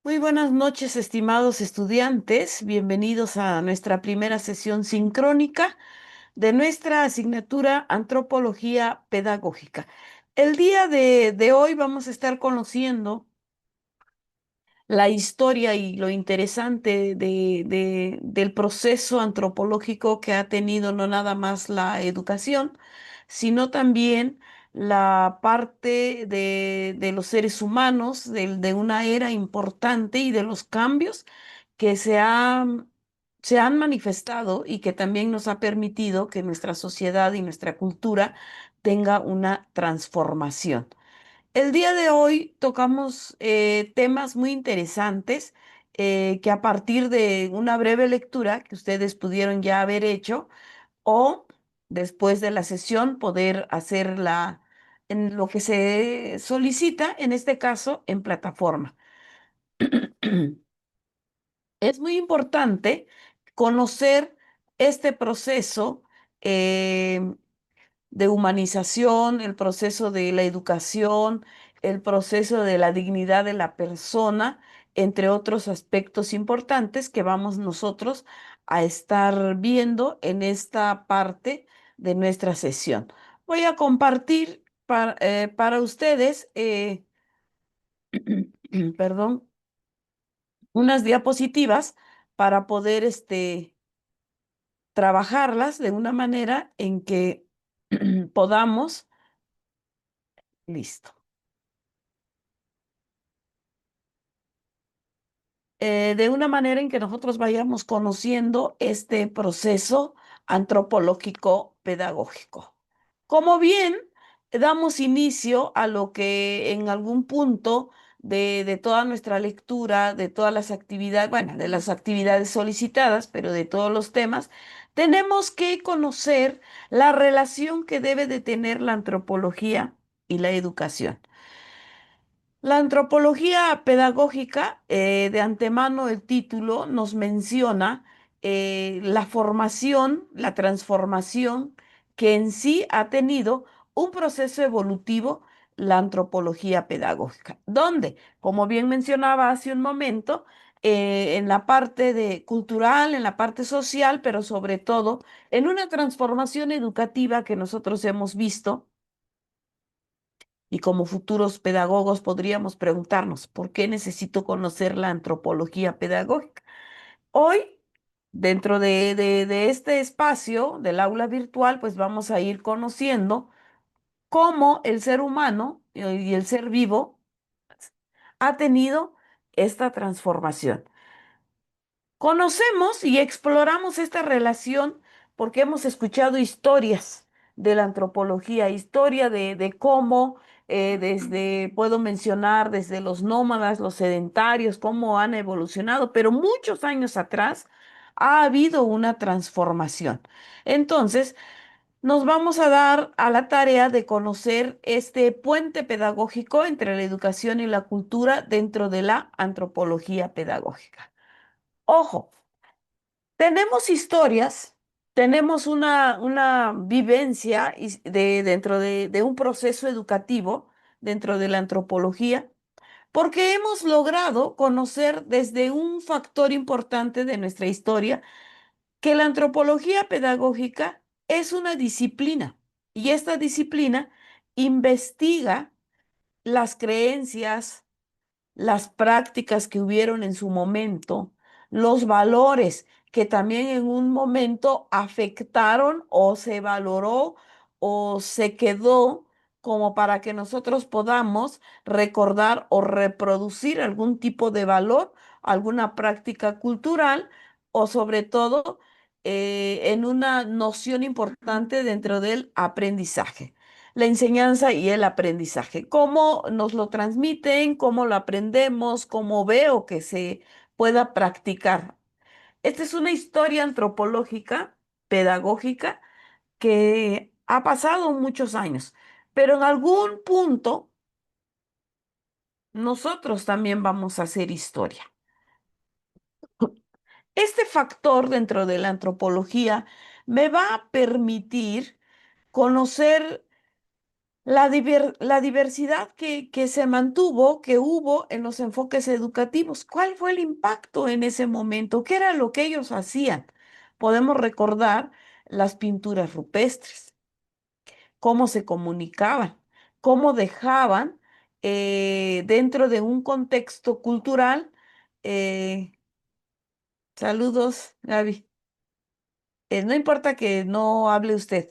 Muy buenas noches, estimados estudiantes. Bienvenidos a nuestra primera sesión sincrónica de nuestra asignatura Antropología Pedagógica. El día de hoy vamos a estar conociendo la historia y lo interesante del proceso antropológico que ha tenido no nada más la educación, sino también la parte de los seres humanos, de una era importante y de los cambios que se han manifestado y que también nos ha permitido que nuestra sociedad y nuestra cultura tenga una transformación. El día de hoy tocamos temas muy interesantes que a partir de una breve lectura que ustedes pudieron ya haber hecho o después de la sesión poder hacerla en lo que se solicita, en este caso en plataforma. Es muy importante conocer este proceso eh, de humanización, el proceso de la educación, el proceso de la dignidad de la persona, entre otros aspectos importantes que vamos nosotros a estar viendo en esta parte de nuestra sesión. Voy a compartir para ustedes, perdón, unas diapositivas para poder trabajarlas de una manera en que podamos, listo. De una manera en que nosotros vayamos conociendo este proceso antropológico pedagógico. Como bien damos inicio a lo que en algún punto de toda nuestra lectura, de todas las actividades, bueno, de las actividades solicitadas, pero de todos los temas, tenemos que conocer la relación que debe de tener la antropología y la educación. La antropología pedagógica, de antemano el título nos menciona la formación, la transformación que en sí ha tenido un proceso evolutivo la antropología pedagógica, donde, como bien mencionaba hace un momento, en la parte cultural, en la parte social, pero sobre todo en una transformación educativa que nosotros hemos visto y como futuros pedagogos podríamos preguntarnos, ¿por qué necesito conocer la antropología pedagógica? Hoy, dentro de este espacio del aula virtual, pues vamos a ir conociendo cómo el ser humano y el ser vivo ha tenido esta transformación. Conocemos y exploramos esta relación porque hemos escuchado historias de la antropología, historia de cómo puedo mencionar desde los nómadas, los sedentarios, cómo han evolucionado, pero muchos años atrás ha habido una transformación. Entonces, nos vamos a dar a la tarea de conocer este puente pedagógico entre la educación y la cultura dentro de la antropología pedagógica. Ojo, tenemos historias, tenemos una vivencia dentro de un proceso educativo, dentro de la antropología, porque hemos logrado conocer desde un factor importante de nuestra historia que la antropología pedagógica es una disciplina y esta disciplina investiga las creencias, las prácticas que hubieron en su momento, los valores que también en un momento afectaron o se valoró o se quedó como para que nosotros podamos recordar o reproducir algún tipo de valor, alguna práctica cultural o sobre todo en una noción importante dentro del aprendizaje, la enseñanza y el aprendizaje. ¿Cómo nos lo transmiten? ¿Cómo lo aprendemos? ¿Cómo veo que se pueda practicar? Esta es una historia antropológica, pedagógica, que ha pasado muchos años, pero en algún punto nosotros también vamos a hacer historia. Este factor dentro de la antropología me va a permitir conocer La diversidad que se mantuvo, que hubo en los enfoques educativos. ¿Cuál fue el impacto en ese momento? ¿Qué era lo que ellos hacían? Podemos recordar las pinturas rupestres, cómo se comunicaban, cómo dejaban dentro de un contexto cultural. eh, Saludos, Gaby. No importa que no hable usted,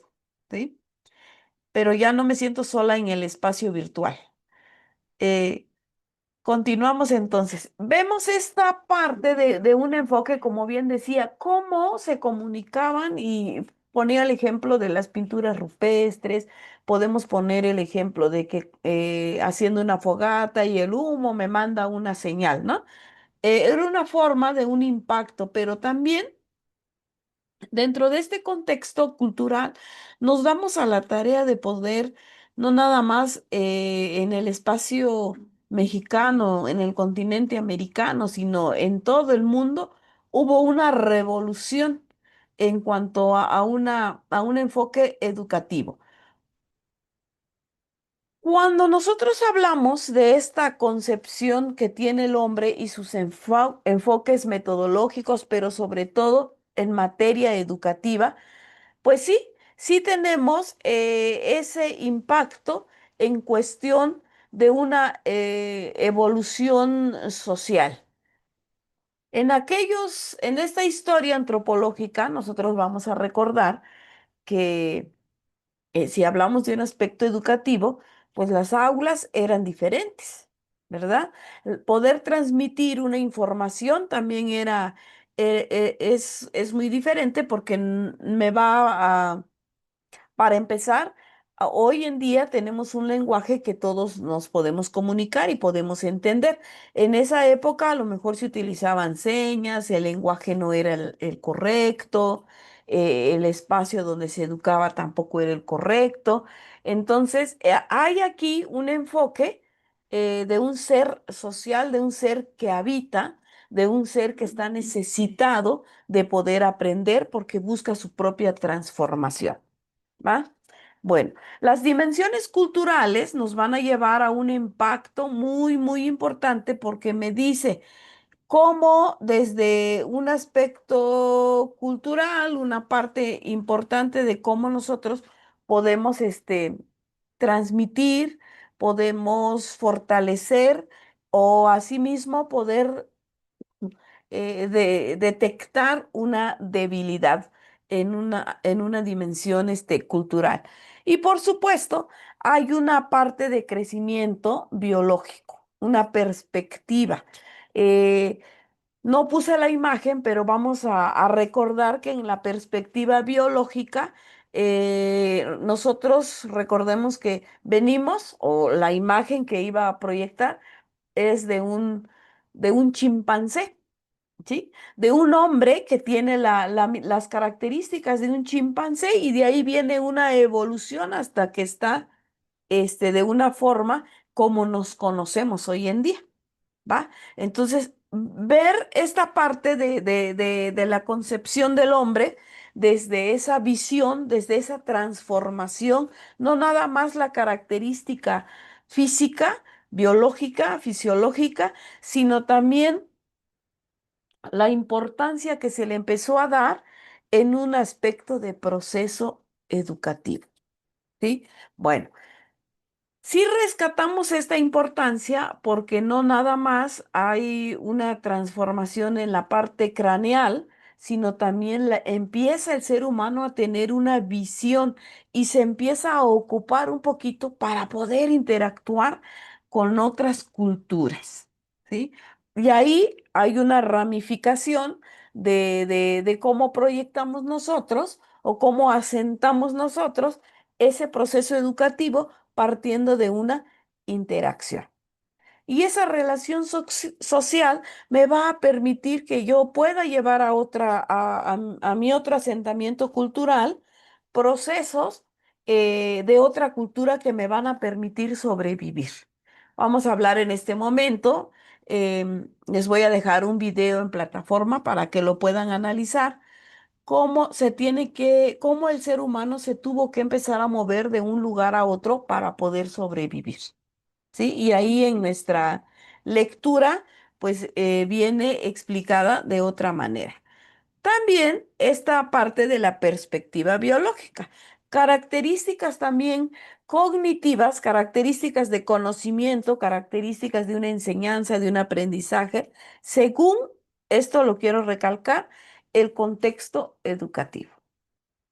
¿sí? Pero ya no me siento sola en el espacio virtual. Eh, Continuamos entonces. Vemos esta parte de un enfoque, como bien decía, cómo se comunicaban y ponía el ejemplo de las pinturas rupestres. Podemos poner el ejemplo de que haciendo una fogata y el humo me manda una señal, ¿no? Era una forma de un impacto, pero también dentro de este contexto cultural, nos damos a la tarea de poder, no nada más en el espacio mexicano, en el continente americano, sino en todo el mundo, hubo una revolución en cuanto a un enfoque educativo. Cuando nosotros hablamos de esta concepción que tiene el hombre y sus enfoques metodológicos, pero sobre todo en materia educativa, pues sí, sí tenemos ese impacto en cuestión de una evolución social. En esta historia antropológica, nosotros vamos a recordar que si hablamos de un aspecto educativo, pues las aulas eran diferentes, ¿verdad? El poder transmitir una información también es muy diferente porque me va a para empezar, hoy en día tenemos un lenguaje que todos nos podemos comunicar y podemos entender. En esa época a lo mejor se utilizaban señas, el lenguaje no era el correcto, el espacio donde se educaba tampoco era el correcto. Entonces, hay aquí un enfoque de un ser social, de un ser que habita, de un ser que está necesitado de poder aprender porque busca su propia transformación. ¿Va? Bueno, las dimensiones culturales nos van a llevar a un impacto muy, muy importante porque me dice cómo desde un aspecto cultural, una parte importante de cómo nosotros podemos transmitir, podemos fortalecer o asimismo poder de detectar una debilidad en una dimensión cultural. Y por supuesto, hay una parte de crecimiento biológico, una perspectiva. Eh, no puse la imagen, pero vamos a recordar que en la perspectiva biológica, nosotros recordemos que venimos, o la imagen que iba a proyectar es de un chimpancé. ¿Sí? De un hombre que tiene las características de un chimpancé y de ahí viene una evolución hasta que está de una forma como nos conocemos hoy en día, ¿va? Entonces, ver esta parte de la concepción del hombre desde esa visión, desde esa transformación, no nada más la característica física, biológica, fisiológica, sino también la importancia que se le empezó a dar en un aspecto de proceso educativo, ¿sí? Bueno, sí rescatamos esta importancia porque no nada más hay una transformación en la parte craneal, sino también empieza el ser humano a tener una visión y se empieza a ocupar un poquito para poder interactuar con otras culturas, ¿sí? Y ahí hay una ramificación de cómo proyectamos nosotros o cómo asentamos nosotros ese proceso educativo partiendo de una interacción. Y esa relación social me va a permitir que yo pueda llevar a a mi otro asentamiento cultural procesos de otra cultura que me van a permitir sobrevivir. Vamos a hablar en este momento. Les voy a dejar un video en plataforma para que lo puedan analizar cómo el ser humano se tuvo que empezar a mover de un lugar a otro para poder sobrevivir. ¿Sí? Y ahí en nuestra lectura, pues viene explicada de otra manera. También esta parte de la perspectiva biológica, características también cognitivas, características de conocimiento, características de una enseñanza, de un aprendizaje, según, esto lo quiero recalcar, el contexto educativo.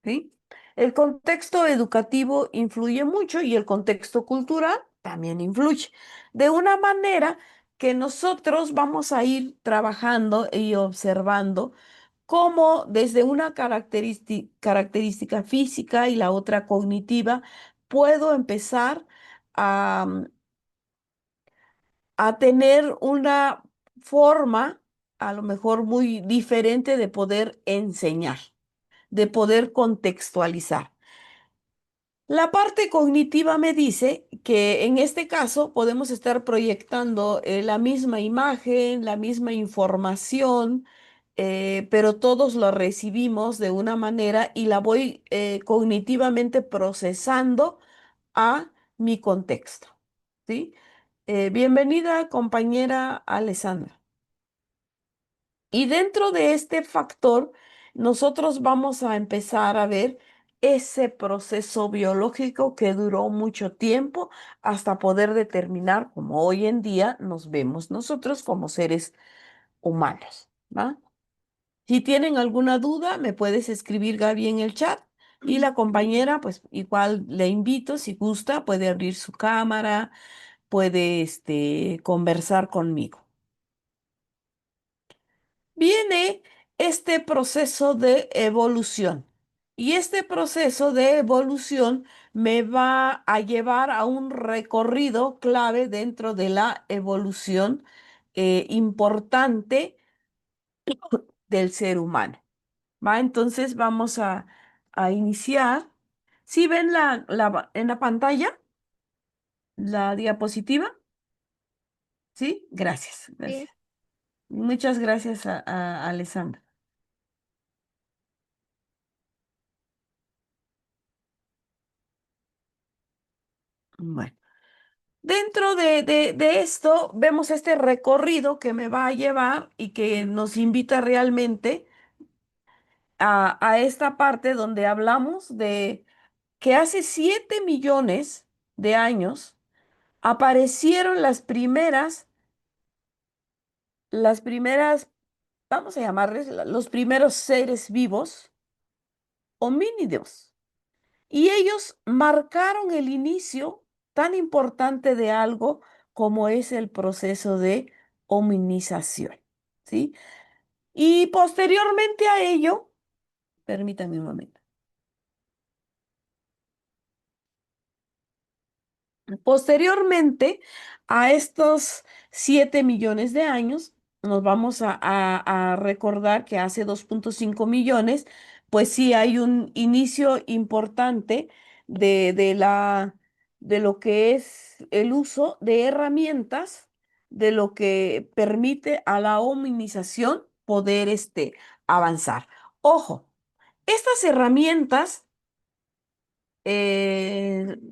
¿Sí? El contexto educativo influye mucho y el contexto cultural también influye. De una manera que nosotros vamos a ir trabajando y observando cómo desde una característica física y la otra cognitiva puedo empezar a, a tener una forma a lo mejor muy diferente de poder enseñar, de poder contextualizar. La parte cognitiva me dice que en este caso podemos estar proyectando la misma imagen, la misma información, pero todos lo recibimos de una manera y la voy cognitivamente procesando a mi contexto. ¿Sí? Bienvenida, compañera Alessandra. Y dentro de este factor, nosotros vamos a empezar a ver ese proceso biológico que duró mucho tiempo hasta poder determinar cómo hoy en día nos vemos nosotros como seres humanos, ¿va? Si tienen alguna duda, me puedes escribir, Gaby, en el chat. Y la compañera, pues igual le invito, si gusta, puede abrir su cámara, puede conversar conmigo. Viene este proceso de evolución. Y este proceso de evolución me va a llevar a un recorrido clave dentro de la evolución importante del ser humano. ¿Va? Entonces vamos a iniciar. ¿Sí ven en la pantalla la diapositiva? ¿Sí? Gracias, Sí. gracias. Muchas gracias a Alessandra. Bueno. Dentro de esto vemos este recorrido que me va a llevar y que nos invita realmente a esta parte donde hablamos de que hace 7 millones de años aparecieron las primeras, vamos a llamarles los primeros seres vivos homínidos. Y ellos marcaron el inicio tan importante de algo como es el proceso de hominización, ¿sí? Y posteriormente a ello, permítame un momento. Posteriormente a estos 7 millones de años, nos vamos a recordar que hace 2,5 millones, pues sí hay un inicio importante de lo que es el uso de herramientas, de lo que permite a la hominización poder avanzar. Ojo, estas herramientas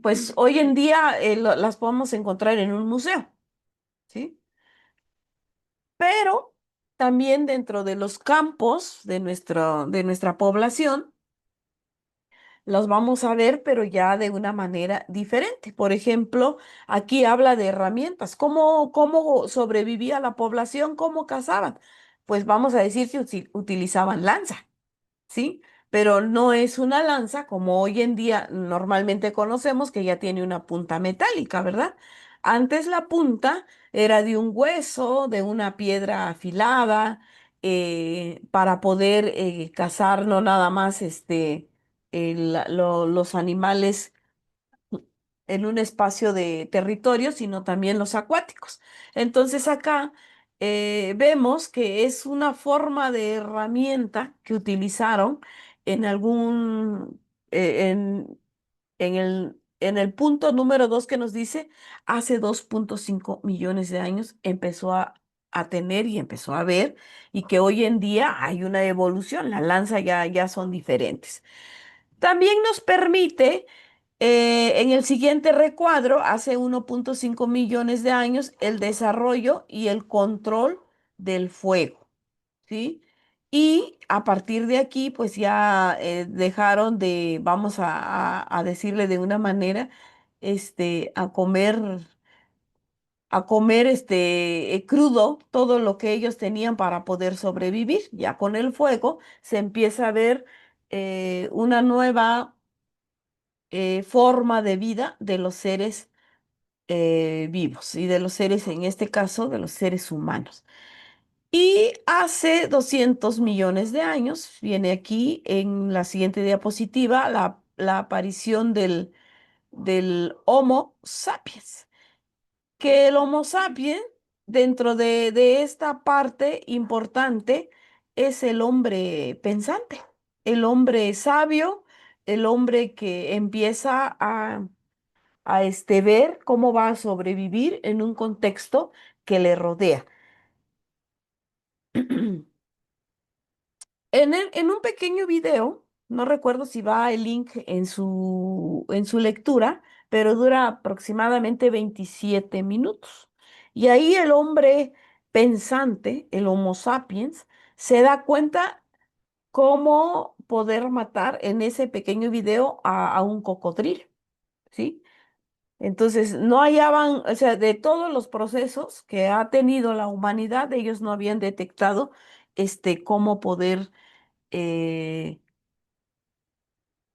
pues hoy en día las podemos encontrar en un museo, ¿sí? Pero también dentro de los campos de nuestra población, los vamos a ver, pero ya de una manera diferente. Por ejemplo, aquí habla de herramientas. ¿Cómo sobrevivía la población? ¿Cómo cazaban? Pues vamos a decir que utilizaban lanza. ¿Sí? Pero no es una lanza como hoy en día normalmente conocemos que ya tiene una punta metálica, ¿verdad? Antes la punta era de un hueso, de una piedra afilada, para poder cazar no nada más los animales en un espacio de territorio, sino también los acuáticos. Entonces acá vemos que es una forma de herramienta que utilizaron en algún, en el punto número 2 que nos dice, hace 2,5 millones de años empezó a tener y empezó a ver, y que hoy en día hay una evolución, la lanza ya son diferentes. También nos permite, en el siguiente recuadro, hace 1,5 millones de años, el desarrollo y el control del fuego, ¿sí? Y a partir de aquí, pues ya dejaron de, vamos a decirle de una manera, a comer crudo todo lo que ellos tenían para poder sobrevivir. Ya con el fuego se empieza a ver una nueva forma de vida de los seres vivos y de los seres, en este caso, de los seres humanos. Y hace 200 millones de años, viene aquí en la siguiente diapositiva, la aparición del Homo sapiens, que el Homo sapiens, dentro de esta parte importante, es el hombre pensante, el hombre sabio, el hombre que empieza a ver cómo va a sobrevivir en un contexto que le rodea. En un pequeño video, no recuerdo si va el link en su lectura, pero dura aproximadamente 27 minutos. Y ahí el hombre pensante, el Homo sapiens, se da cuenta cómo poder matar en ese pequeño video a un cocodrilo, ¿sí? Entonces, no hallaban, o sea, de todos los procesos que ha tenido la humanidad, ellos no habían detectado cómo eh,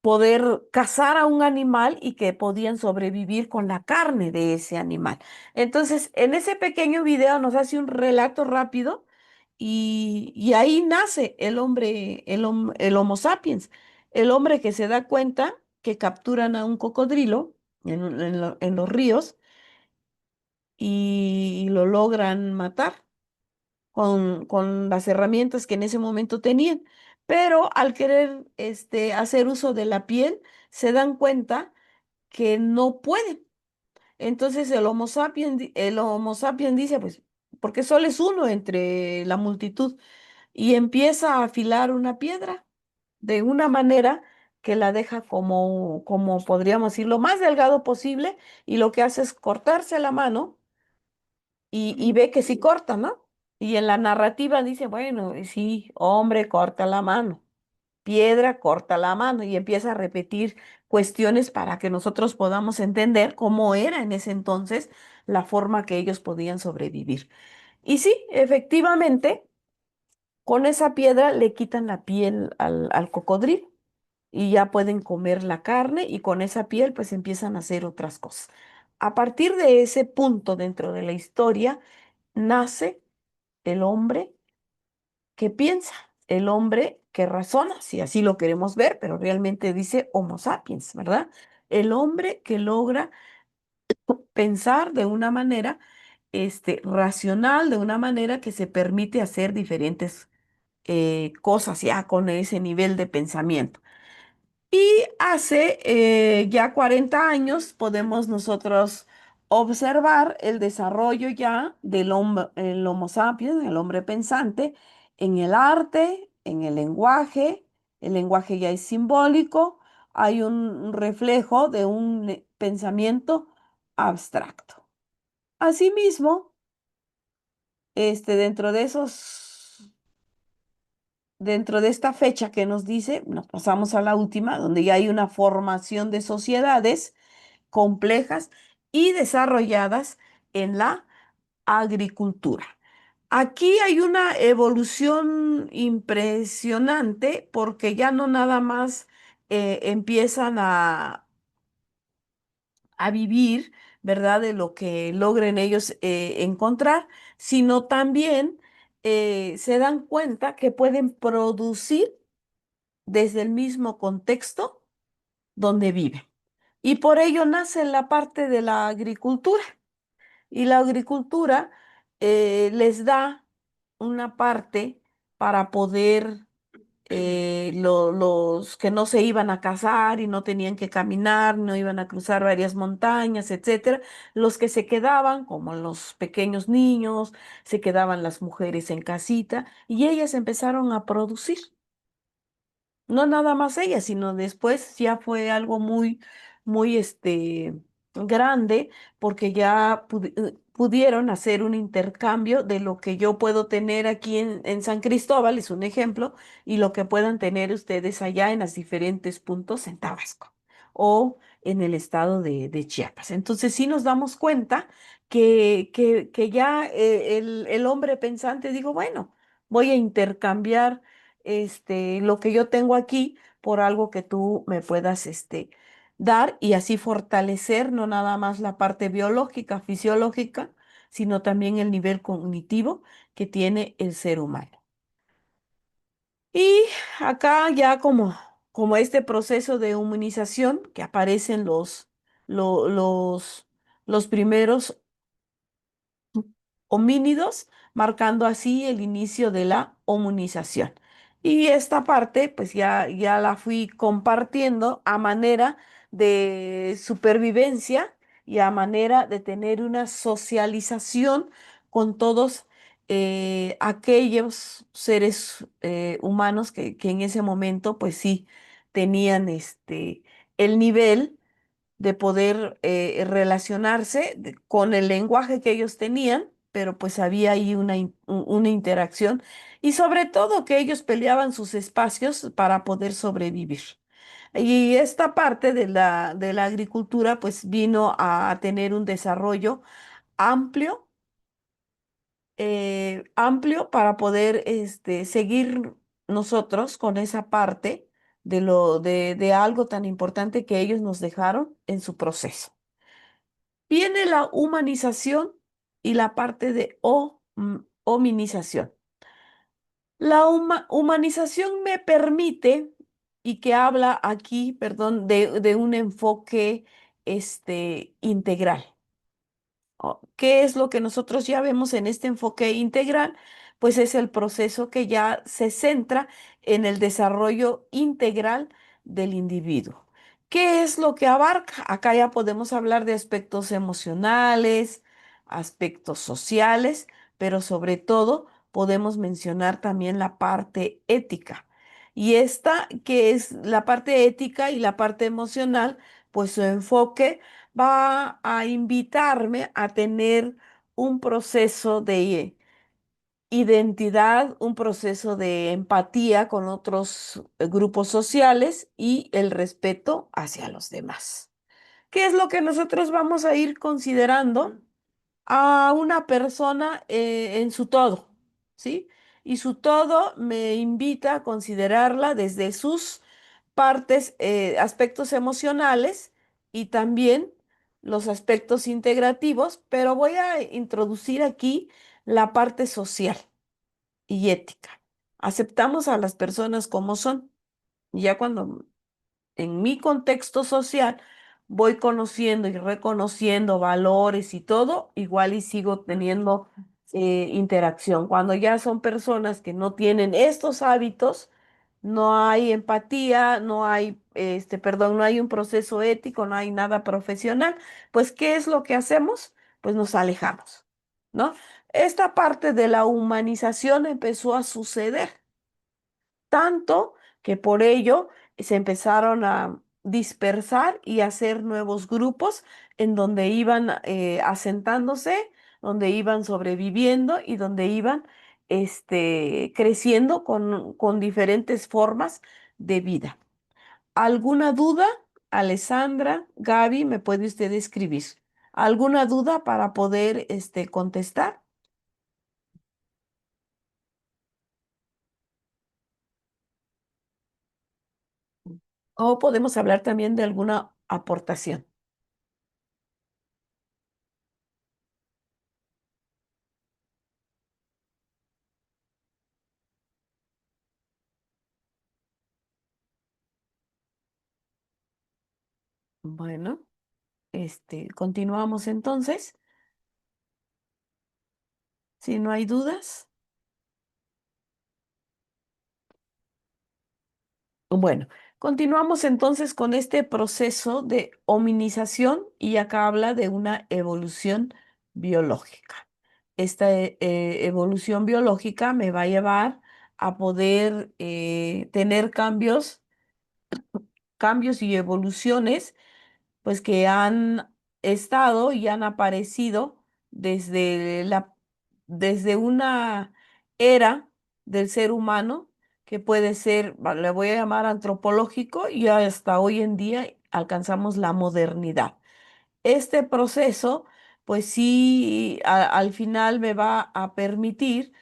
poder cazar a un animal y que podían sobrevivir con la carne de ese animal. Entonces, en ese pequeño video nos hace un relato rápido y ahí nace el hombre, el Homo sapiens, el hombre que se da cuenta que capturan a un cocodrilo en los ríos y lo logran matar con las herramientas que en ese momento tenían. Pero al querer hacer uso de la piel, se dan cuenta que no pueden. Entonces el Homo sapiens dice, pues, porque solo es uno entre la multitud, y empieza a afilar una piedra de una manera que la deja como podríamos decir, lo más delgado posible, y lo que hace es cortarse la mano y ve que sí corta, ¿no? Y en la narrativa dice, bueno, y sí, hombre, corta la mano, piedra, corta la mano, y empieza a repetir cuestiones para que nosotros podamos entender cómo era en ese entonces la forma que ellos podían sobrevivir. Y sí, efectivamente, con esa piedra le quitan la piel al cocodrilo y ya pueden comer la carne, y con esa piel pues empiezan a hacer otras cosas. A partir de ese punto dentro de la historia, nace el hombre que piensa, el hombre que razona, si así lo queremos ver, pero realmente dice Homo sapiens, ¿verdad? El hombre que logra pensar de una manera racional, de una manera que se permite hacer diferentes cosas ya con ese nivel de pensamiento. Y hace ya 40 años podemos nosotros observar el desarrollo ya del hombre, el Homo sapiens, el hombre pensante, en el arte, en el lenguaje ya es simbólico, hay un reflejo de un pensamiento abstracto. Asimismo, dentro de dentro de esta fecha que nos dice, nos pasamos a la última, donde ya hay una formación de sociedades complejas y desarrolladas en la agricultura. Aquí hay una evolución impresionante porque ya no nada más empiezan a vivir, ¿verdad? De lo que logren ellos encontrar, sino también se dan cuenta que pueden producir desde el mismo contexto donde viven. Y por ello nace la parte de la agricultura. Y la agricultura les da una parte para poder los que no se iban a casar y no tenían que caminar, no iban a cruzar varias montañas, etcétera. Los que se quedaban, como los pequeños niños, se quedaban las mujeres en casita y ellas empezaron a producir. No nada más ella, sino después ya fue algo muy grande, porque ya pudieron hacer un intercambio de lo que yo puedo tener aquí en San Cristóbal, es un ejemplo, y lo que puedan tener ustedes allá en los diferentes puntos en Tabasco o en el estado de Chiapas. Entonces sí nos damos cuenta que ya el hombre pensante digo, bueno, voy a intercambiar lo que yo tengo aquí por algo que tú me puedas dar y así fortalecer no nada más la parte biológica, fisiológica, sino también el nivel cognitivo que tiene el ser humano. Y acá ya como este proceso de humanización que aparecen lo- los, los primeros homínidos, marcando así el inicio de la hominización. Y esta parte, pues ya la fui compartiendo a manera de supervivencia y a manera de tener una socialización con todos aquellos seres humanos que en ese momento, pues sí, tenían el nivel de poder relacionarse con el lenguaje que ellos tenían, pero pues había ahí una interacción y sobre todo que ellos peleaban sus espacios para poder sobrevivir. Y esta parte de la agricultura pues vino a tener un desarrollo amplio, amplio para poder seguir nosotros con esa parte de algo tan importante que ellos nos dejaron en su proceso. Viene la humanización y la parte de hominización. La humanización me permite, y que habla aquí, perdón, de un enfoque integral. ¿Qué es lo que nosotros ya vemos en este enfoque integral? Pues es el proceso que ya se centra en el desarrollo integral del individuo. ¿Qué es lo que abarca? Acá ya podemos hablar de aspectos emocionales, aspectos sociales, pero sobre todo podemos mencionar también la parte ética. Y esta, que es la parte ética y la parte emocional, pues su enfoque va a invitarme a tener un proceso de identidad, un proceso de empatía con otros grupos sociales y el respeto hacia los demás. ¿Qué es lo que nosotros vamos a ir considerando a una persona en su todo? ¿Sí? Y su todo me invita a considerarla desde sus partes, aspectos emocionales y también los aspectos integrativos, pero voy a introducir aquí la parte social y ética. Aceptamos a las personas como son. Y ya cuando en mi contexto social voy conociendo y reconociendo valores y todo, igual y sigo teniendo interacción. Cuando ya son personas que no tienen estos hábitos, no hay empatía, no hay, perdón, no hay un proceso ético, no hay nada profesional, pues ¿qué es lo que hacemos? Pues nos alejamos, ¿no? Esta parte de la humanización empezó a suceder tanto que por ello se empezaron a dispersar y hacer nuevos grupos en donde iban asentándose, donde iban sobreviviendo y donde iban creciendo con diferentes formas de vida. ¿Alguna duda? Alessandra, Gaby, ¿me puede usted escribir? ¿Alguna duda para poder contestar? O podemos hablar también de alguna aportación. Bueno. Continuamos entonces, si no hay dudas. Bueno, continuamos entonces con este proceso de hominización y acá habla de una evolución biológica. Esta evolución biológica me va a llevar a poder tener cambios y evoluciones pues que han estado y han aparecido desde desde una era del ser humano que puede ser, le voy a llamar antropológico, y hasta hoy en día alcanzamos la modernidad. Este proceso, pues sí, al final me va a permitir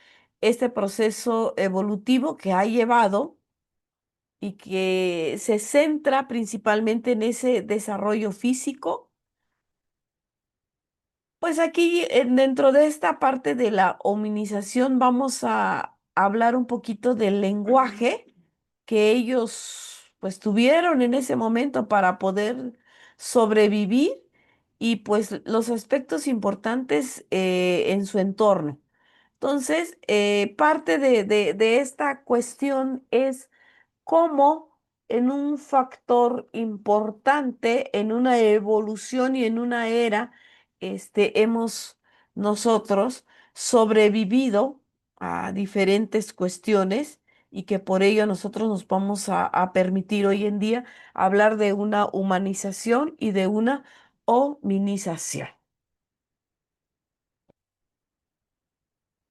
este proceso evolutivo que ha llevado y que se centra principalmente en ese desarrollo físico. Pues aquí, dentro de esta parte de la hominización, vamos a hablar un poquito del lenguaje que ellos pues tuvieron en ese momento para poder sobrevivir y pues los aspectos importantes en su entorno. Entonces, parte de esta cuestión es cómo en un factor importante, en una evolución y en una era, hemos nosotros sobrevivido a diferentes cuestiones y que por ello nosotros nos vamos a permitir hoy en día hablar de una humanización y de una hominización.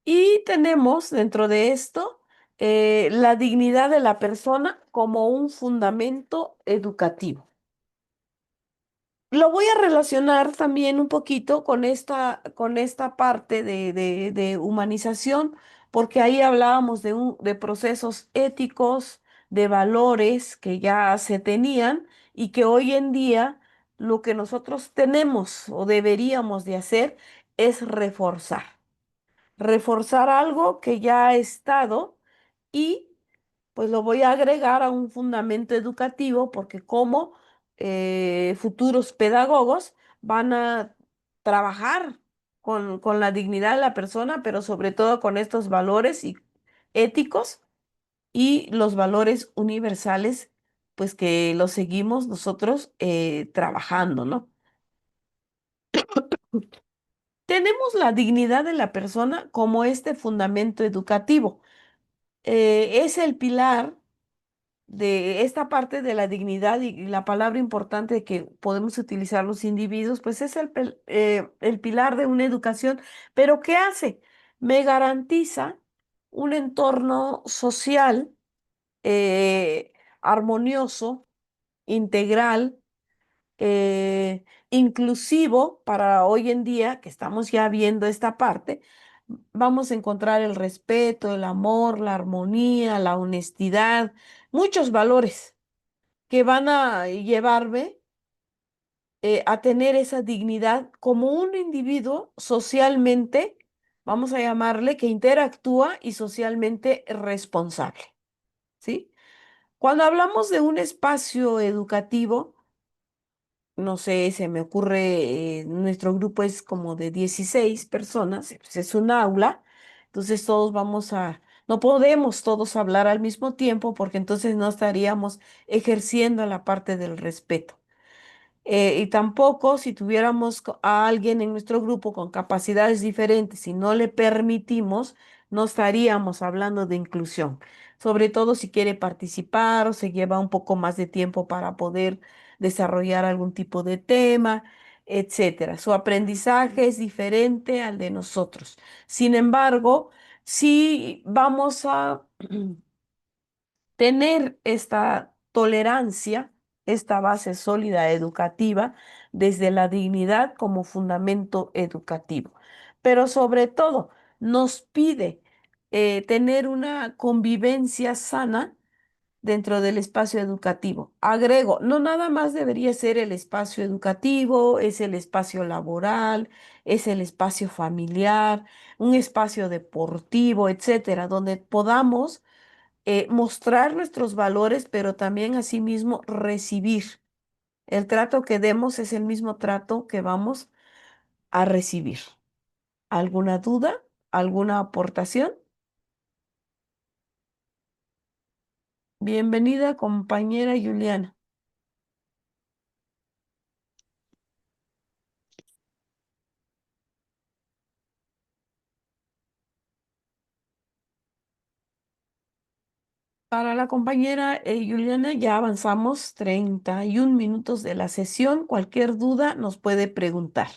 Y tenemos dentro de esto la dignidad de la persona como un fundamento educativo. Lo voy a relacionar también un poquito con esta parte de humanización, porque ahí hablábamos de procesos éticos, de valores que ya se tenían y que hoy en día lo que nosotros tenemos o deberíamos de hacer es reforzar algo que ya ha estado y pues lo voy a agregar a un fundamento educativo porque como futuros pedagogos van a trabajar con la dignidad de la persona, pero sobre todo con estos valores y éticos y los valores universales, pues que los seguimos nosotros trabajando, ¿no? Tenemos la dignidad de la persona como este fundamento educativo. Es el pilar de esta parte de la dignidad y la palabra importante que podemos utilizar los individuos, pues es el pilar de una educación. Pero ¿qué hace? Me garantiza un entorno social eh, armonioso, integral, inclusivo para hoy en día, que estamos ya viendo esta parte. Vamos a encontrar el respeto, el amor, la armonía, la honestidad, muchos valores que van a llevarme a tener esa dignidad como un individuo socialmente, vamos a llamarle, que interactúa y socialmente responsable, ¿sí? Cuando hablamos de un espacio educativo, no sé, se me ocurre, nuestro grupo es como de 16 personas, pues es un aula, entonces no podemos todos hablar al mismo tiempo porque entonces no estaríamos ejerciendo la parte del respeto. Y tampoco si tuviéramos a alguien en nuestro grupo con capacidades diferentes y no le permitimos, no estaríamos hablando de inclusión. Sobre todo si quiere participar o se lleva un poco más de tiempo para poder desarrollar algún tipo de tema, etcétera. Su aprendizaje es diferente al de nosotros. Sin embargo, si vamos a tener esta tolerancia, esta base sólida educativa, desde la dignidad como fundamento educativo. Pero sobre todo, nos pide tener una convivencia sana dentro del espacio educativo. Agrego, no nada más debería ser el espacio educativo, es el espacio laboral, es el espacio familiar, un espacio deportivo, etcétera, donde podamos mostrar nuestros valores, pero también asimismo recibir. El trato que demos es el mismo trato que vamos a recibir. ¿Alguna duda? ¿Alguna aportación? Bienvenida, compañera Juliana. Para la compañera Juliana ya avanzamos 31 minutos de la sesión. Cualquier duda nos puede preguntar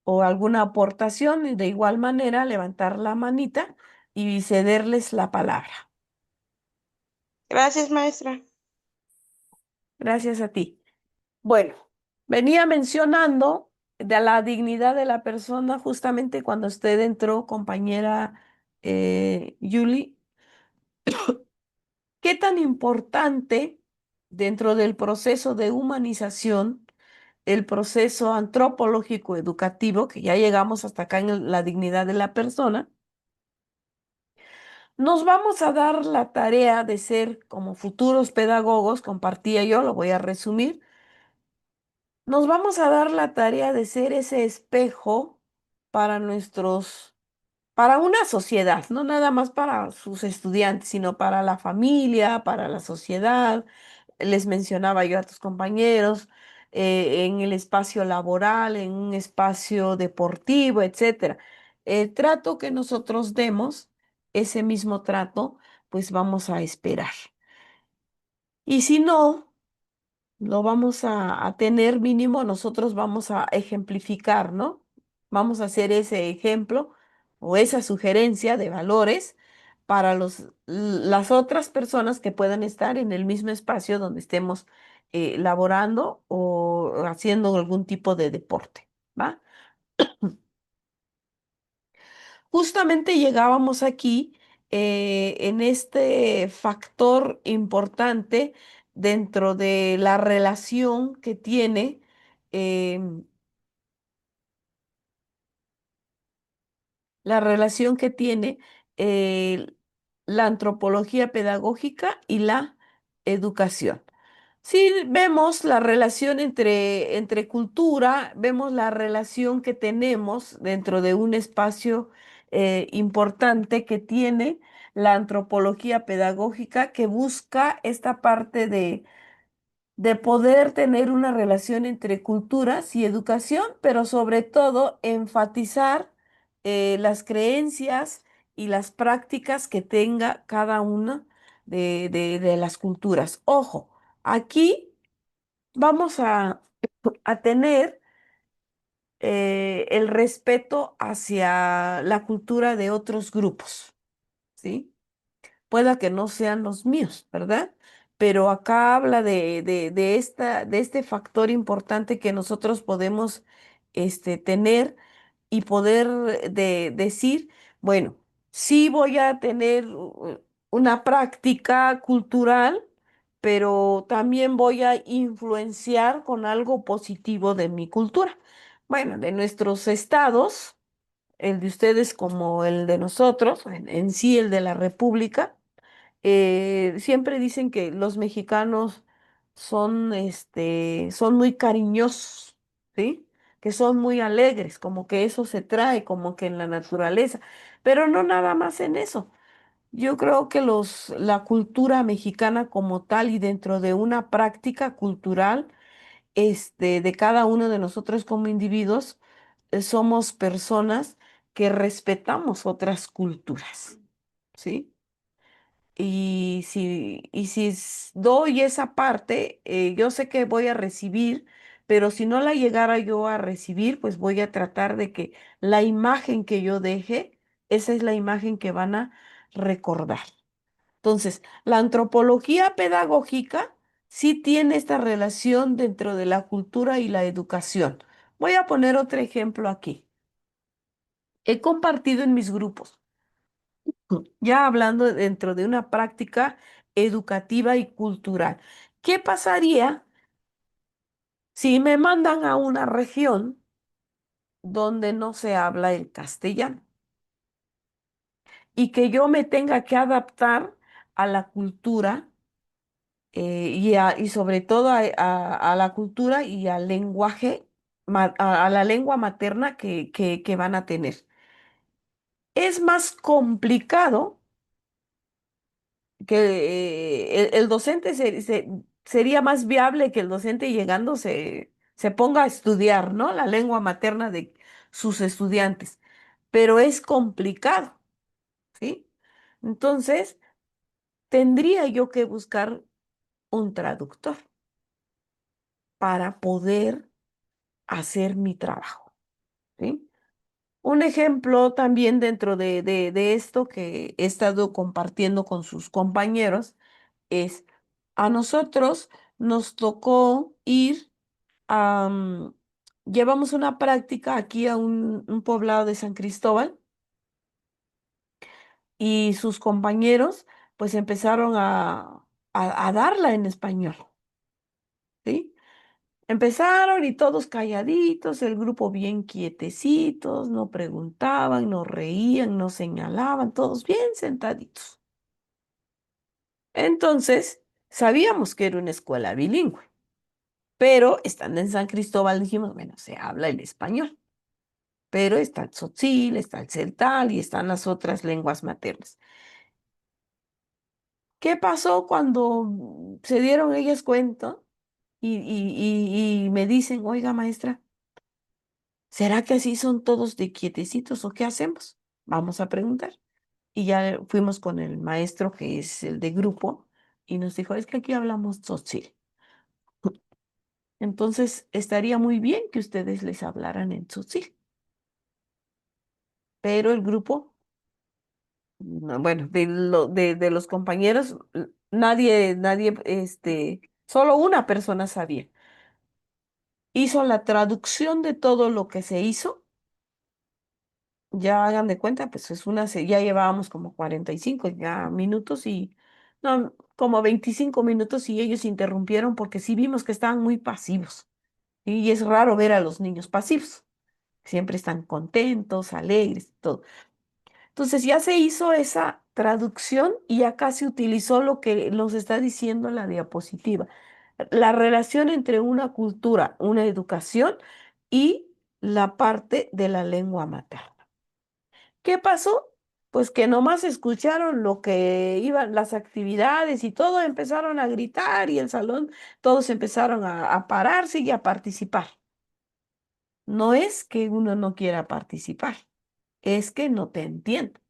o alguna aportación, y de igual manera levantar la manita y cederles la palabra. Gracias, maestra. Gracias a ti. Bueno, venía mencionando de la dignidad de la persona justamente cuando usted entró, compañera Julie. ¿Qué tan importante dentro del proceso de humanización, el proceso antropológico educativo, que ya llegamos hasta acá en la dignidad de la persona, nos vamos a dar la tarea de ser como futuros pedagogos, compartía yo, lo voy a resumir, nos vamos a dar la tarea de ser ese espejo para para una sociedad, no nada más para sus estudiantes, sino para la familia, para la sociedad. Les mencionaba yo a tus compañeros, en el espacio laboral, en un espacio deportivo, etcétera. El trato que nosotros demos, ese mismo trato, pues vamos a esperar. Y si no, lo vamos a tener mínimo, nosotros vamos a ejemplificar, ¿no? Vamos a hacer ese ejemplo o esa sugerencia de valores para las otras personas que puedan estar en el mismo espacio donde estemos laborando o haciendo algún tipo de deporte, ¿va? Justamente llegábamos aquí en este factor importante dentro de la relación que tiene em, la relación que tiene eh, la antropología pedagógica y la educación. Si vemos la relación entre cultura, vemos la relación que tenemos dentro de un espacio importante que tiene la antropología pedagógica que busca esta parte de poder tener una relación entre culturas y educación, pero sobre todo enfatizar las creencias y las prácticas que tenga cada una de las culturas. Ojo, aquí vamos a tener el respeto hacia la cultura de otros grupos, ¿sí? Pueda que no sean los míos, ¿verdad? Pero acá habla de este factor importante que nosotros podemos tener y poder decir, bueno, sí voy a tener una práctica cultural, pero también voy a influenciar con algo positivo de mi cultura. Bueno, de nuestros estados, el de ustedes como el de nosotros, en sí el de la República, siempre dicen que los mexicanos son muy cariñosos, ¿sí? Que son muy alegres, como que eso se trae, como que en la naturaleza, pero no nada más en eso. Yo creo que la cultura mexicana como tal y dentro de una práctica cultural, de cada uno de nosotros como individuos, somos personas que respetamos otras culturas, ¿sí? Y si doy esa parte, yo sé que voy a recibir, pero si no la llegara yo a recibir, pues voy a tratar de que la imagen que yo deje, esa es la imagen que van a recordar. Entonces, la antropología pedagógica sí tiene esta relación dentro de la cultura y la educación. Voy a poner otro ejemplo aquí. He compartido en mis grupos, ya hablando dentro de una práctica educativa y cultural. ¿Qué pasaría si me mandan a una región donde no se habla el castellano y que yo me tenga que adaptar a la cultura y sobre todo a la cultura y al lenguaje, a la lengua materna que van a tener? Es más complicado el docente sería más viable que el docente llegando se ponga a estudiar, ¿no? La lengua materna de sus estudiantes, pero es complicado, ¿sí? Entonces, tendría yo que buscar un traductor para poder hacer mi trabajo, ¿sí? Un ejemplo también dentro de esto que he estado compartiendo con sus compañeros es, a nosotros nos tocó ir a, llevamos una práctica aquí a un poblado de San Cristóbal y sus compañeros pues empezaron a darla en español, ¿sí? Empezaron y todos calladitos, el grupo bien quietecitos, no preguntaban, no reían, no señalaban, todos bien sentaditos. Entonces, sabíamos que era una escuela bilingüe, pero estando en San Cristóbal dijimos, bueno, se habla el español, pero está el tzotzil, está el celtal y están las otras lenguas maternas. ¿Qué pasó cuando se dieron ellas cuenta y me dicen, oiga, maestra, ¿será que así son todos de quietecitos o qué hacemos? Vamos a preguntar. Y ya fuimos con el maestro que es el de grupo y nos dijo, es que aquí hablamos tzotzil. Entonces estaría muy bien que ustedes les hablaran en tzotzil. Pero el grupo, no, bueno, de los compañeros, nadie, solo una persona sabía. Hizo la traducción de todo lo que se hizo. Ya hagan de cuenta, pues ya llevábamos como 45 ya minutos y, no, como 25 minutos y ellos interrumpieron porque sí vimos que estaban muy pasivos. Y es raro ver a los niños pasivos. Siempre están contentos, alegres, todo. Entonces ya se hizo esa traducción y acá se utilizó lo que nos está diciendo la diapositiva. La relación entre una cultura, una educación y la parte de la lengua materna. ¿Qué pasó? Pues que nomás escucharon lo que iban las actividades y todo, empezaron a gritar y el salón, todos empezaron a pararse y a participar. No es que uno no quiera participar, es que no te entiendo,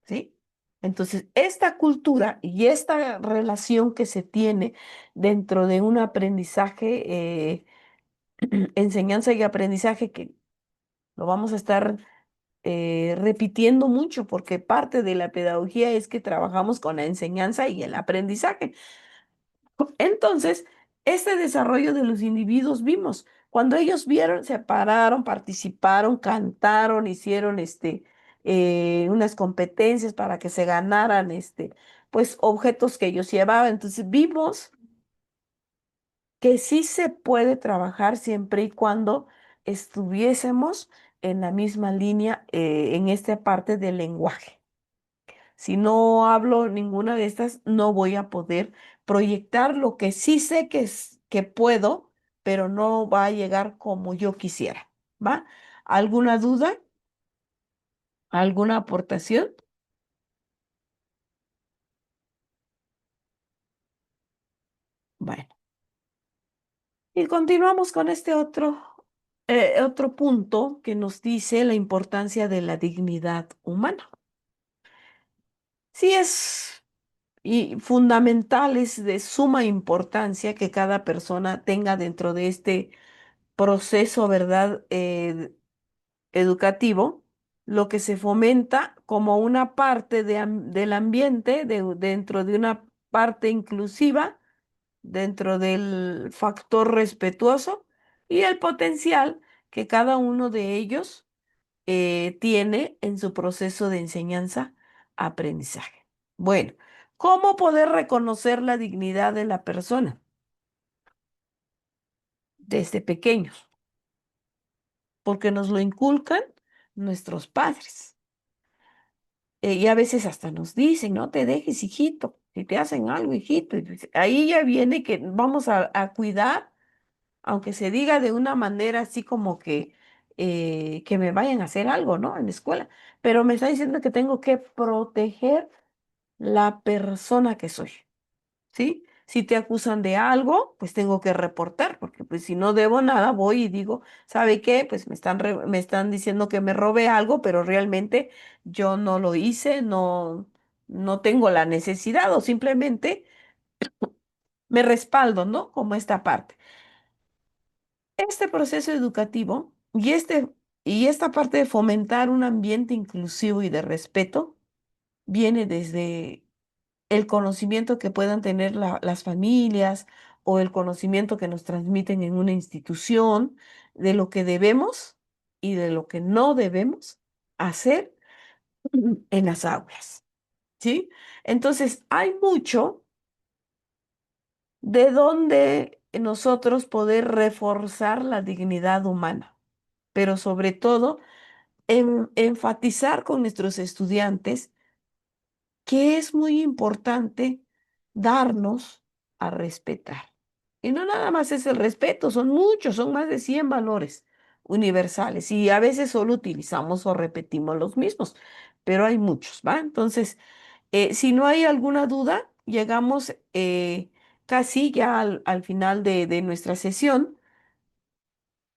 ¿sí? Entonces, esta cultura y esta relación que se tiene dentro de un aprendizaje, enseñanza y aprendizaje que lo vamos a estar repitiendo mucho porque parte de la pedagogía es que trabajamos con la enseñanza y el aprendizaje. Entonces, este desarrollo de los individuos vimos, cuando ellos vieron, se pararon, participaron, cantaron, hicieron unas competencias para que se ganaran pues, objetos que ellos llevaban. Entonces, vimos que sí se puede trabajar siempre y cuando estuviésemos en la misma línea en esta parte del lenguaje. Si no hablo ninguna de estas, no voy a poder proyectar lo que sí sé que puedo, pero no va a llegar como yo quisiera. ¿Va? ¿Alguna duda? ¿Alguna aportación? Bueno, y continuamos con este otro punto que nos dice la importancia de la dignidad humana. Sí es fundamental, es de suma importancia que cada persona tenga dentro de este proceso, ¿verdad? Educativo, lo que se fomenta como una parte del ambiente, dentro de una parte inclusiva, dentro del factor respetuoso y el potencial que cada uno de ellos tiene en su proceso de enseñanza-aprendizaje. Bueno, ¿cómo poder reconocer la dignidad de la persona desde pequeños? Porque nos lo inculcan nuestros padres. Y a veces hasta nos dicen, no te dejes, hijito, si te hacen algo, hijito. Y pues, ahí ya viene que vamos a cuidar, aunque se diga de una manera así como que me vayan a hacer algo, ¿no? En la escuela. Pero me está diciendo que tengo que proteger la persona que soy. ¿Sí? Si te acusan de algo, pues tengo que reportar, porque pues si no debo nada, voy y digo, ¿sabe qué? Pues me están diciendo que me robé algo, pero realmente yo no lo hice, no tengo la necesidad o simplemente me respaldo, ¿no? Como esta parte. Este proceso educativo y esta parte de fomentar un ambiente inclusivo y de respeto viene desde el conocimiento que puedan tener las familias o el conocimiento que nos transmiten en una institución de lo que debemos y de lo que no debemos hacer en las aulas, ¿sí? Entonces, hay mucho de donde nosotros poder reforzar la dignidad humana, pero sobre todo enfatizar con nuestros estudiantes que es muy importante darnos a respetar. Y no nada más es el respeto, son muchos, son más de 100 valores universales y a veces solo utilizamos o repetimos los mismos, pero hay muchos, ¿va? Entonces, si no hay alguna duda, llegamos casi ya al final de nuestra sesión,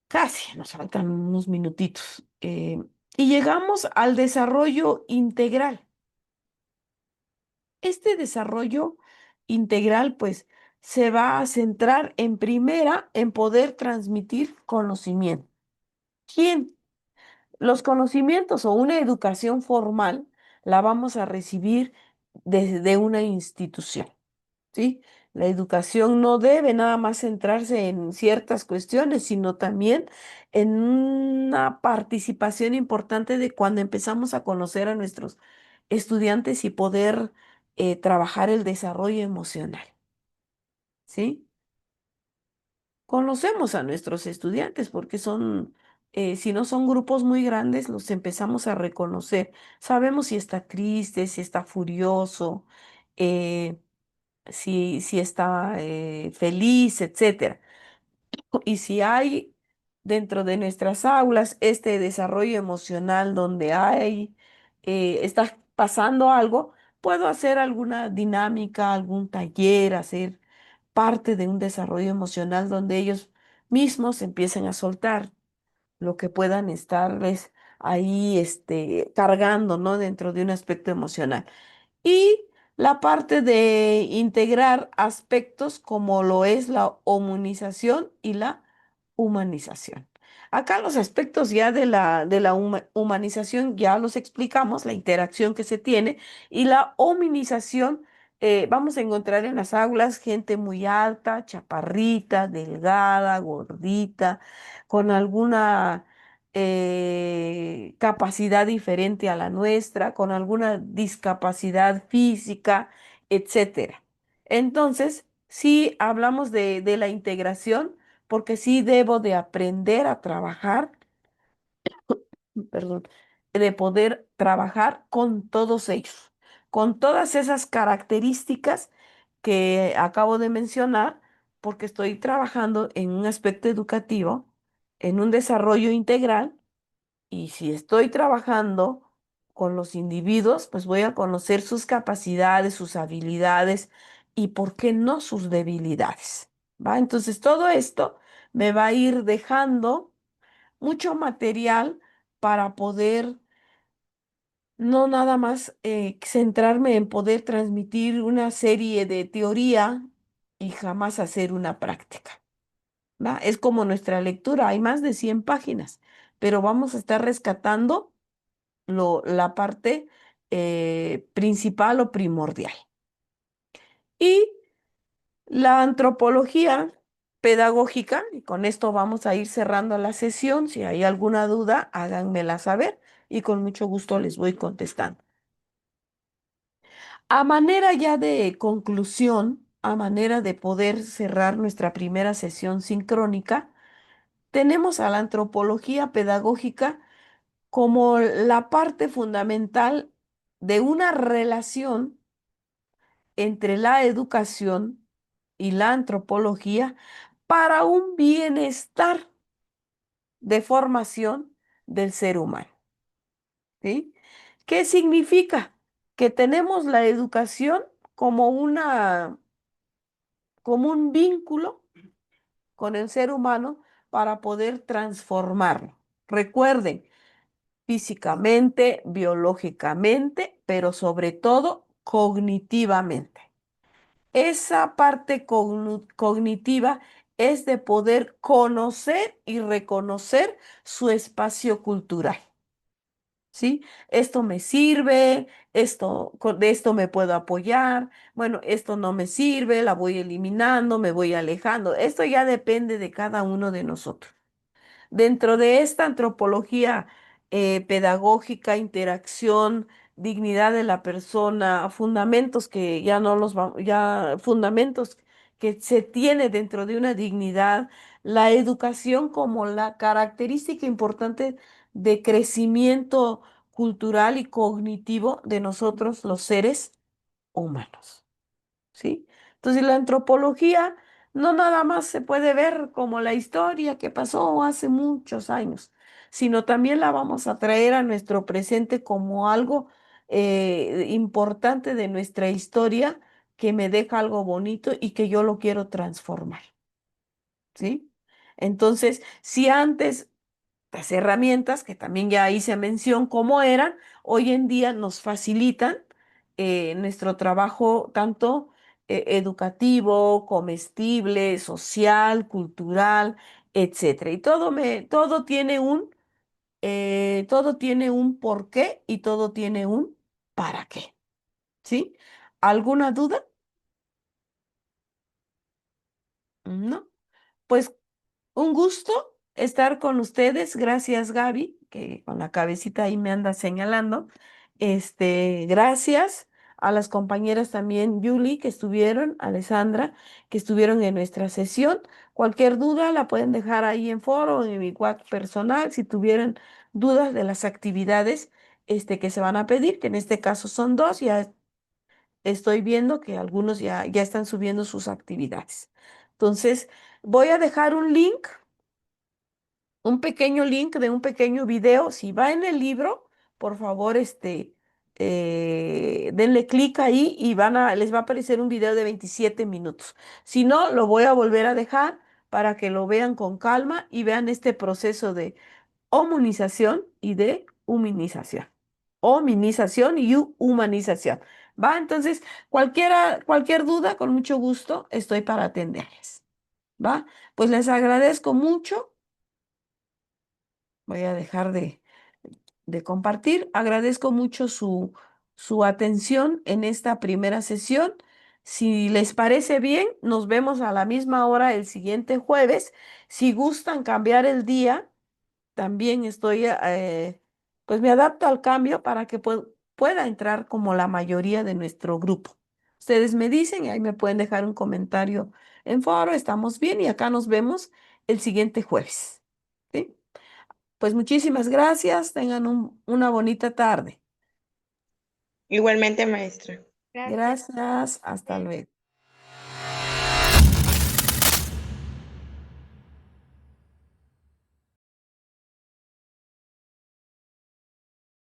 casi, nos faltan unos minutitos, y llegamos al desarrollo integral. Este desarrollo integral, pues, se va a centrar en primera en poder transmitir conocimiento. ¿Quién? Los conocimientos o una educación formal la vamos a recibir desde una institución, ¿sí? La educación no debe nada más centrarse en ciertas cuestiones, sino también en una participación importante de cuando empezamos a conocer a nuestros estudiantes y poder trabajar el desarrollo emocional, ¿sí? Conocemos a nuestros estudiantes porque si no son grupos muy grandes, los empezamos a reconocer. Sabemos si está triste, si está furioso, eh, si está feliz, etcétera. Y si hay dentro de nuestras aulas este desarrollo emocional donde está pasando algo, puedo hacer alguna dinámica, algún taller, hacer parte de un desarrollo emocional donde ellos mismos empiecen a soltar lo que puedan estarles ahí cargando, ¿no? Dentro de un aspecto emocional. Y la parte de integrar aspectos como lo es la homonización y la humanización. Acá los aspectos ya de la humanización ya los explicamos, la interacción que se tiene, y la hominización, vamos a encontrar en las aulas gente muy alta, chaparrita, delgada, gordita, con alguna capacidad diferente a la nuestra, con alguna discapacidad física, etcétera. Entonces, sí hablamos de la integración, porque sí debo de aprender a trabajar, perdón, de poder trabajar con todos ellos, con todas esas características que acabo de mencionar, porque estoy trabajando en un aspecto educativo, en un desarrollo integral y si estoy trabajando con los individuos, pues voy a conocer sus capacidades, sus habilidades y, ¿por qué no, sus debilidades? ¿Va? Entonces, todo esto me va a ir dejando mucho material para poder no nada más centrarme en poder transmitir una serie de teoría y jamás hacer una práctica. ¿Va? Es como nuestra lectura, hay más de 100 páginas, pero vamos a estar rescatando la parte principal o primordial. Y la antropología pedagógica, y con esto vamos a ir cerrando la sesión. Si hay alguna duda, háganmela saber y con mucho gusto les voy contestando. A manera ya de conclusión, a manera de poder cerrar nuestra primera sesión sincrónica, tenemos a la antropología pedagógica como la parte fundamental de una relación entre la educación y la antropología para un bienestar de formación del ser humano, ¿sí? ¿Qué significa? que tenemos la educación como como un vínculo con el ser humano para poder transformarlo. Recuerden, físicamente, biológicamente, pero sobre todo cognitivamente. Esa parte cognitiva es de poder conocer y reconocer su espacio cultural. ¿Sí? Esto me sirve, de esto me puedo apoyar, bueno, esto no me sirve, la voy eliminando, me voy alejando. Esto ya depende de cada uno de nosotros. Dentro de esta antropología pedagógica, interacción, dignidad de la persona, fundamentos que ya no los vamos, ya fundamentos que se tiene dentro de una dignidad, la educación como la característica importante de crecimiento cultural y cognitivo de nosotros los seres humanos. ¿Sí? Entonces la antropología no nada más se puede ver como la historia que pasó hace muchos años, sino también la vamos a traer a nuestro presente como algo importante de nuestra historia que me deja algo bonito y que yo lo quiero transformar. ¿Sí? Entonces, si antes las herramientas, que también ya hice mención cómo eran, hoy en día nos facilitan nuestro trabajo tanto educativo, comestible, social, cultural, etcétera. Y todo tiene un porqué y todo tiene un para qué. ¿Sí? ¿Alguna duda? ¿No? Pues un gusto estar con ustedes. Gracias, Gaby, que con la cabecita ahí me anda señalando. Gracias a las compañeras también, Julie, que estuvieron, Alessandra, que estuvieron en nuestra sesión. Cualquier duda la pueden dejar ahí en foro, en mi WhatsApp personal, si tuvieran dudas de las actividades, que se van a pedir, que en este caso son dos. Ya estoy viendo que algunos ya están subiendo sus actividades. Entonces, voy a dejar un pequeño link de un pequeño video. Si va en el libro, por favor, denle clic ahí y les va a aparecer un video de 27 minutos. Si no, lo voy a volver a dejar para que lo vean con calma y vean este proceso de hominización y de humanización. Hominización y humanización. ¿Va? Entonces, cualquier duda, con mucho gusto, estoy para atenderles. ¿Va? Pues les agradezco mucho. Voy a dejar de compartir. Agradezco mucho su atención en esta primera sesión. Si les parece bien, nos vemos a la misma hora el siguiente jueves. Si gustan cambiar el día, también pues me adapto al cambio para que pueda entrar como la mayoría de nuestro grupo. Ustedes me dicen y ahí me pueden dejar un comentario en foro. Estamos bien y acá nos vemos el siguiente jueves. ¿Sí? Pues muchísimas gracias. Tengan una bonita tarde. Igualmente, maestra. Gracias. Gracias. Hasta luego.